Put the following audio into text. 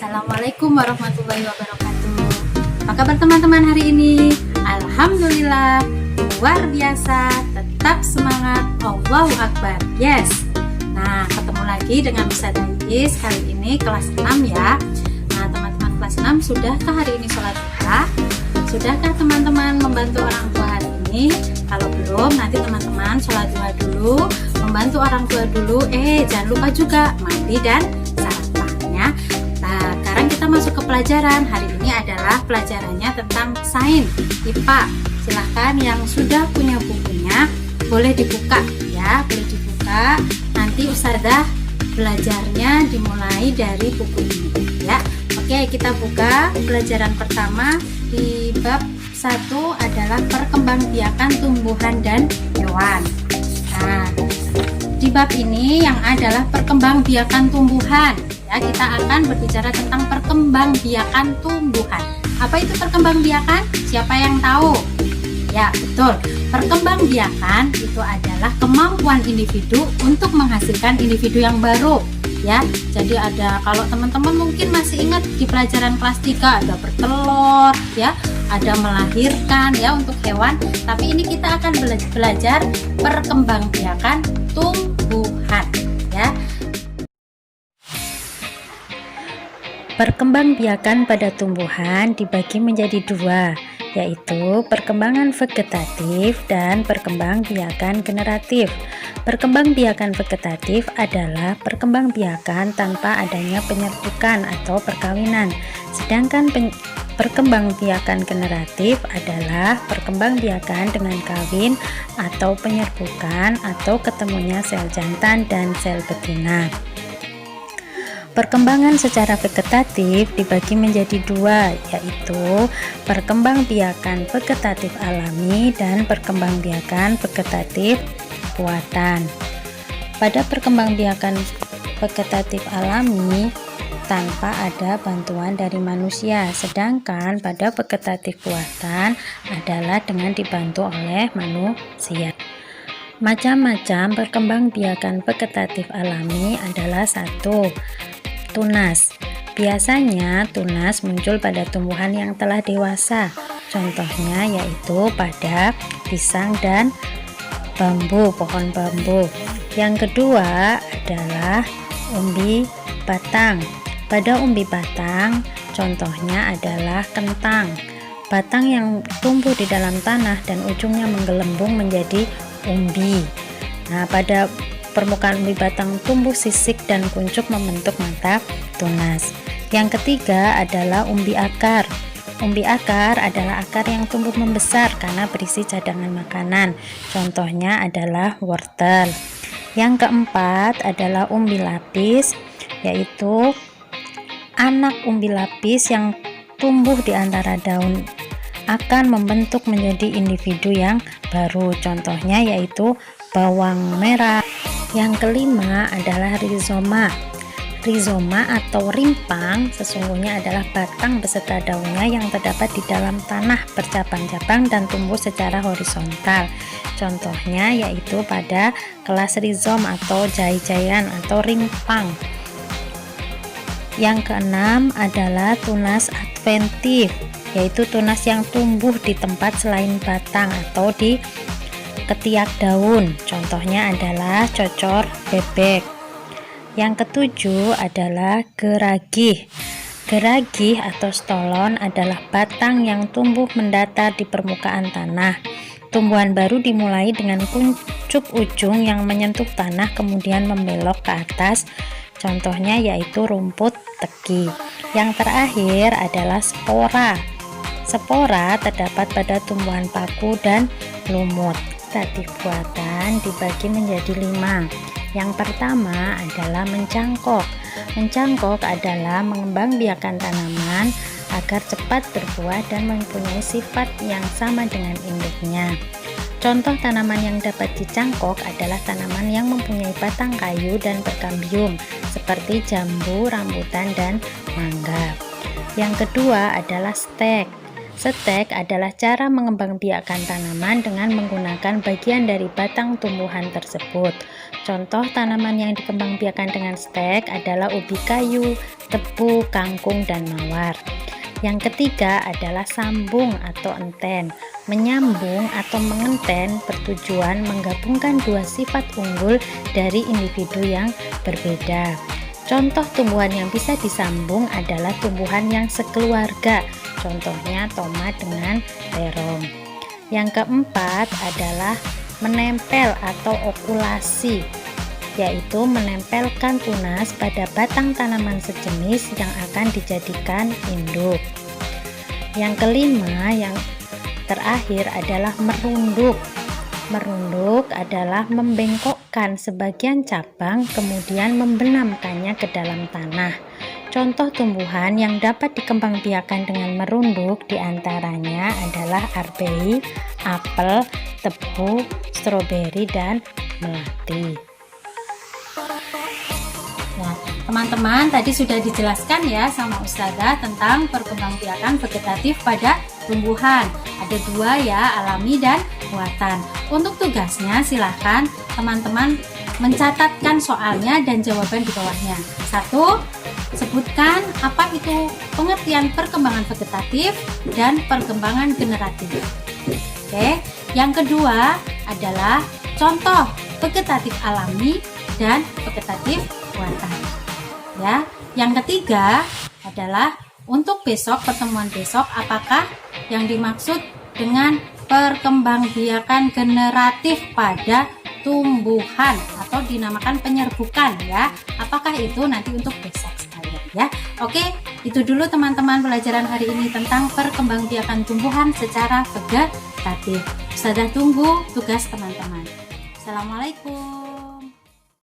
Assalamualaikum warahmatullahi wabarakatuh. Apa kabar teman-teman hari ini? Alhamdulillah, luar biasa, tetap semangat, Allahu Akbar. Yes. Nah, ketemu lagi dengan Ustazah Iis kali ini kelas 6 ya. Nah, teman-teman kelas 6, sudahkah hari ini sholat duha? Sudahkah teman-teman membantu orang tua hari ini? Kalau belum, nanti teman-teman sholat duha dulu, membantu orang tua dulu. Jangan lupa juga mandi dan sarapannya. Nah, sekarang kita masuk ke pelajaran. Hari ini adalah pelajarannya tentang sains IPA. Silahkan yang sudah punya bukunya boleh dibuka ya, boleh dibuka. Nanti Ustazah belajarnya dimulai dari buku ini ya. Oke, kita buka pelajaran pertama di bab 1 adalah perkembangbiakan tumbuhan dan hewan. Nah, di bab ini yang adalah perkembangbiakan tumbuhan ya, kita akan berbicara tentang perkembangbiakan tumbuhan. Apa itu perkembangbiakan? Siapa yang tahu? Ya, betul. Perkembangbiakan itu adalah kemampuan individu untuk menghasilkan individu yang baru ya. Jadi ada, kalau teman-teman mungkin masih ingat di pelajaran kelas 3 ada bertelur ya, ada melahirkan ya untuk hewan, tapi ini kita akan belajar perkembangbiakan tumbuhan ya. Perkembangbiakan pada tumbuhan dibagi menjadi dua, yaitu perkembangan vegetatif dan perkembangbiakan generatif. Perkembangbiakan vegetatif adalah perkembangbiakan tanpa adanya penyerbukan atau perkawinan, sedangkan perkembangbiakan generatif adalah perkembangbiakan dengan kawin atau penyerbukan atau ketemunya sel jantan dan sel betina. Perkembangan secara vegetatif dibagi menjadi dua, yaitu perkembangbiakan vegetatif alami dan perkembangbiakan vegetatif buatan. Pada perkembangbiakan vegetatif alami tanpa ada bantuan dari manusia, sedangkan pada vegetatif buatan adalah dengan dibantu oleh manusia. Macam-macam perkembangbiakan vegetatif alami adalah 1. Tunas. Biasanya tunas muncul pada tumbuhan yang telah dewasa. Contohnya yaitu pada pisang dan bambu, pohon bambu. Yang kedua adalah umbi batang. Pada umbi batang, contohnya adalah kentang. Batang yang tumbuh di dalam tanah dan ujungnya menggelembung menjadi umbi. Nah, pada permukaan umbi batang tumbuh sisik dan kuncup membentuk mata tunas. Yang ketiga adalah umbi akar. Umbi akar adalah akar yang tumbuh membesar karena berisi cadangan makanan. Contohnya adalah wortel. Yang keempat adalah umbi lapis, yaitu anak umbi lapis yang tumbuh di antara daun akan membentuk menjadi individu yang baru. Contohnya yaitu bawang merah. Yang kelima adalah rizoma. Rizoma atau rimpang sesungguhnya adalah batang beserta daunnya yang terdapat di dalam tanah bercabang-cabang dan tumbuh secara horizontal. Contohnya yaitu pada kelas rizom atau jai-jaian atau rimpang. Yang keenam adalah tunas adventif, yaitu tunas yang tumbuh di tempat selain batang atau di ketiak daun. Contohnya adalah cocor bebek. Yang ketujuh adalah geragih. Geragih atau stolon adalah batang yang tumbuh mendatar di permukaan tanah. Tumbuhan baru dimulai dengan kuncup ujung yang menyentuh tanah kemudian membelok ke atas. Contohnya yaitu rumput teki. Yang terakhir adalah spora. Spora terdapat pada tumbuhan paku dan lumut. Vegetatif buatan dibagi menjadi 5. Yang pertama adalah mencangkok. Mencangkok adalah mengembangbiakan tanaman agar cepat berbuah dan mempunyai sifat yang sama dengan induknya. Contoh tanaman yang dapat dicangkok adalah tanaman yang mempunyai batang kayu dan berkambium seperti jambu, rambutan, dan mangga. Yang kedua adalah stek. Stek adalah cara mengembangbiakkan tanaman dengan menggunakan bagian dari batang tumbuhan tersebut. Contoh tanaman yang dikembangbiakkan dengan stek adalah ubi kayu, tebu, kangkung, dan mawar. Yang ketiga adalah sambung atau enten. Menyambung atau mengenten bertujuan menggabungkan dua sifat unggul dari individu yang berbeda. Contoh tumbuhan yang bisa disambung adalah tumbuhan yang sekeluarga, contohnya tomat dengan terong. Yang keempat adalah menempel atau okulasi, yaitu menempelkan tunas pada batang tanaman sejenis yang akan dijadikan induk. Yang kelima, yang terakhir adalah merunduk. Merunduk adalah membengkokkan sebagian cabang kemudian membenamkannya ke dalam tanah. Contoh tumbuhan yang dapat dikembangbiakkan dengan merunduk diantaranya adalah arbei, apel, tebu, stroberi, dan melati. Nah, teman-teman tadi sudah dijelaskan ya sama Ustazah tentang perkembangbiakan vegetatif pada tumbuhan. Ada dua ya, alami dan buatan. Untuk tugasnya silahkan teman-teman mencatatkan soalnya dan jawaban di bawahnya. 1. Sebutkan apa itu pengertian perkembangan vegetatif dan perkembangan generatif. Oke. Yang kedua adalah contoh vegetatif alami dan vegetatif buatan. Ya. Yang ketiga adalah untuk besok, pertemuan besok, apakah yang dimaksud dengan perkembangbiakan generatif pada tumbuhan atau dinamakan penyerbukan ya. Apakah itu nanti untuk besok sekalian ya. Oke, itu dulu teman-teman pelajaran hari ini tentang perkembangbiakan tumbuhan secara vegetatif. Ustazah tunggu tugas teman-teman. Assalamualaikum.